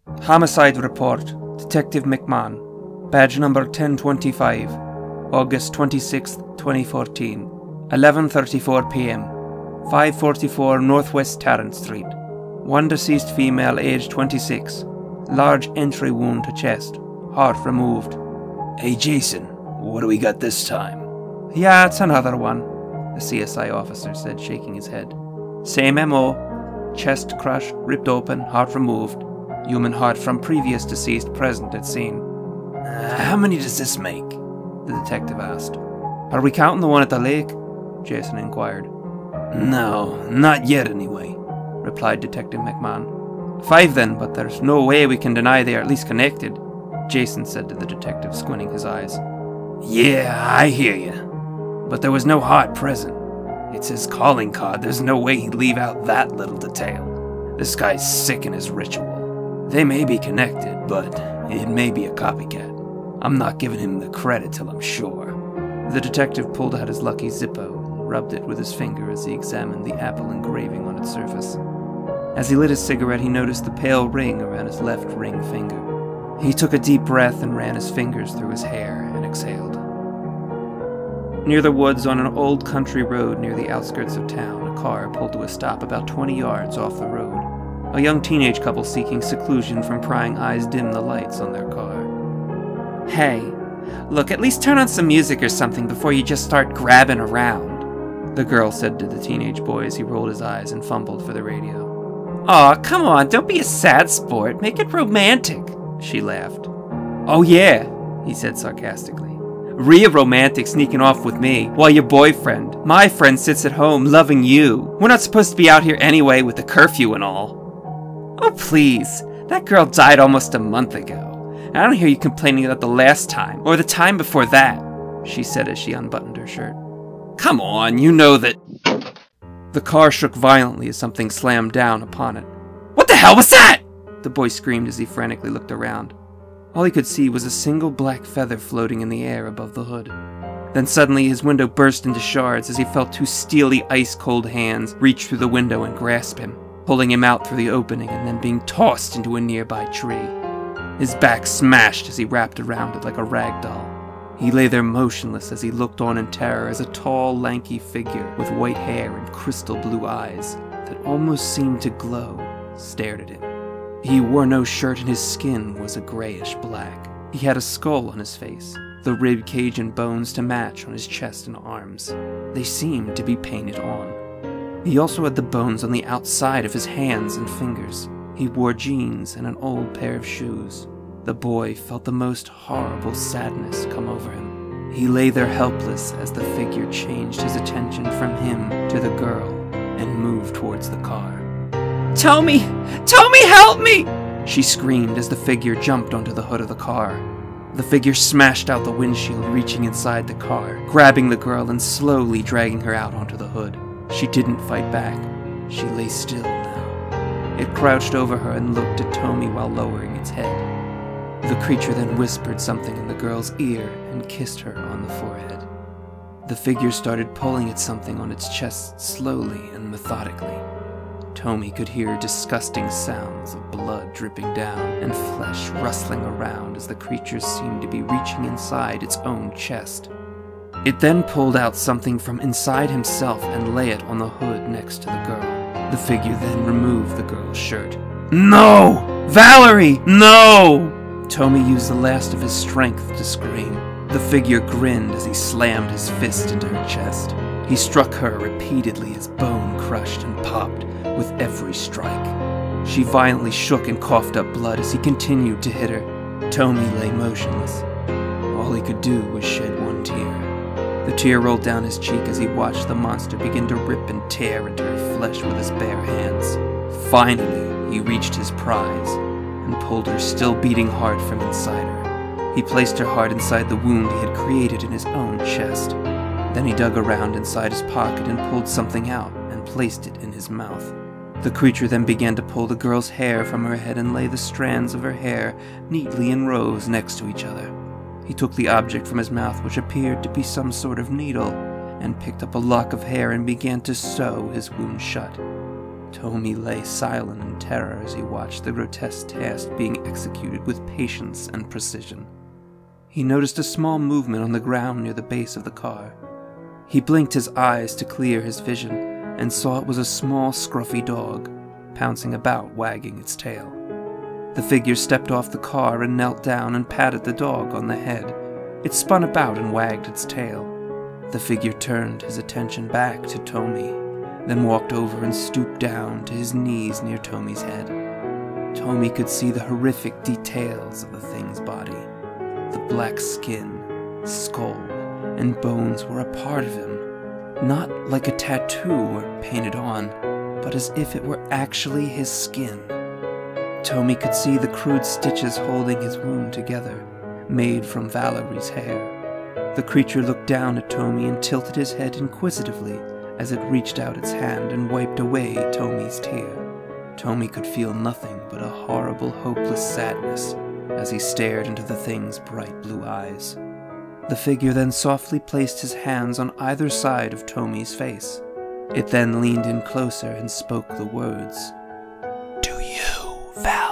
Homicide report. Detective McMahon. Badge number 1025. August 26, 2014. 11:34 p.m. 544 Northwest Tarrant Street. One deceased female, aged 26. Large entry wound to chest. Heart removed. Hey Jason, what do we got this time? Yeah, it's another one, the CSI officer said, shaking his head. Same MO. Chest crush, ripped open, heart removed. Human heart from previous deceased present at scene. How many does this make? The detective asked. Are we counting the one at the lake? Jason inquired. No, not yet anyway, replied Detective McMahon. 5 then, but there's no way we can deny they are at least connected, Jason said to the detective, squinting his eyes. Yeah, I hear you. But there was no heart present. It's his calling card. There's no way he'd leave out that little detail. This guy's sick in his ritual. They may be connected, but it may be a copycat. I'm not giving him the credit till I'm sure. The detective pulled out his lucky Zippo and rubbed it with his finger as he examined the apple engraving on its surface. As he lit his cigarette, he noticed the pale ring around his left ring finger. He took a deep breath and ran his fingers through his hair and exhaled. Near the woods, on an old country road near the outskirts of town, a car pulled to a stop about 20 yards off the road. A young teenage couple seeking seclusion from prying eyes dimmed the lights on their car. Hey, look, at least turn on some music or something before you just start grabbing around, the girl said to the teenage boy as he rolled his eyes and fumbled for the radio. Aw, come on, don't be a sad sport, make it romantic, she laughed. Oh yeah, he said sarcastically. Real romantic sneaking off with me, while your boyfriend, my friend, sits at home loving you. We're not supposed to be out here anyway with the curfew and all. Oh please, that girl died almost a month ago. I don't hear you complaining about the last time, or the time before that, she said as she unbuttoned her shirt. Come on, you know that... The car shook violently as something slammed down upon it. What the hell was that? The boy screamed as he frantically looked around. All he could see was a single black feather floating in the air above the hood. Then suddenly his window burst into shards as he felt 2 steely, ice-cold hands reach through the window and grasp him, pulling him out through the opening and then being tossed into a nearby tree. His back smashed as he wrapped around it like a rag doll. He lay there motionless as he looked on in terror as a tall, lanky figure with white hair and crystal blue eyes that almost seemed to glow stared at him. He wore no shirt and his skin was a grayish black. He had a skull on his face, the rib cage and bones to match on his chest and arms. They seemed to be painted on. He also had the bones on the outside of his hands and fingers. He wore jeans and an old pair of shoes. The boy felt the most horrible sadness come over him. He lay there helpless as the figure changed his attention from him to the girl and moved towards the car. Tommy! Tommy, help me! She screamed as the figure jumped onto the hood of the car. The figure smashed out the windshield, reaching inside the car, grabbing the girl and slowly dragging her out onto the hood. She didn't fight back. She lay still now. It crouched over her and looked at Tommy while lowering its head. The creature then whispered something in the girl's ear and kissed her on the forehead. The figure started pulling at something on its chest slowly and methodically. Tommy could hear disgusting sounds of blood dripping down and flesh rustling around as the creature seemed to be reaching inside its own chest. It then pulled out something from inside himself and lay it on the hood next to the girl. The figure then removed the girl's shirt. No! Valerie! No! Tommy used the last of his strength to scream. The figure grinned as he slammed his fist into her chest. He struck her repeatedly as bone crushed and popped with every strike. She violently shook and coughed up blood as he continued to hit her. Tommy lay motionless. All he could do was shed one tear. The tear rolled down his cheek as he watched the monster begin to rip and tear into her flesh with his bare hands. Finally, he reached his prize and pulled her still beating heart from inside her. He placed her heart inside the wound he had created in his own chest. Then he dug around inside his pocket and pulled something out and placed it in his mouth. The creature then began to pull the girl's hair from her head and lay the strands of her hair neatly in rows next to each other. He took the object from his mouth, which appeared to be some sort of needle, and picked up a lock of hair and began to sew his wound shut. Tomy lay silent in terror as he watched the grotesque task being executed with patience and precision. He noticed a small movement on the ground near the base of the car. He blinked his eyes to clear his vision and saw it was a small, scruffy dog, pouncing about, wagging its tail. The figure stepped off the car and knelt down and patted the dog on the head. It spun about and wagged its tail. The figure turned his attention back to Tomy, then walked over and stooped down to his knees near Tomy's head. Tomy could see the horrific details of the thing's body. The black skin, skull, and bones were a part of him, not like a tattoo or painted on, but as if it were actually his skin. Tomy could see the crude stitches holding his wound together, made from Valerie's hair. The creature looked down at Tomy and tilted his head inquisitively as it reached out its hand and wiped away Tomy's tear. Tomy could feel nothing but a horrible, hopeless sadness as he stared into the thing's bright blue eyes. The figure then softly placed his hands on either side of Tomy's face. It then leaned in closer and spoke the words, "To you, Valerie."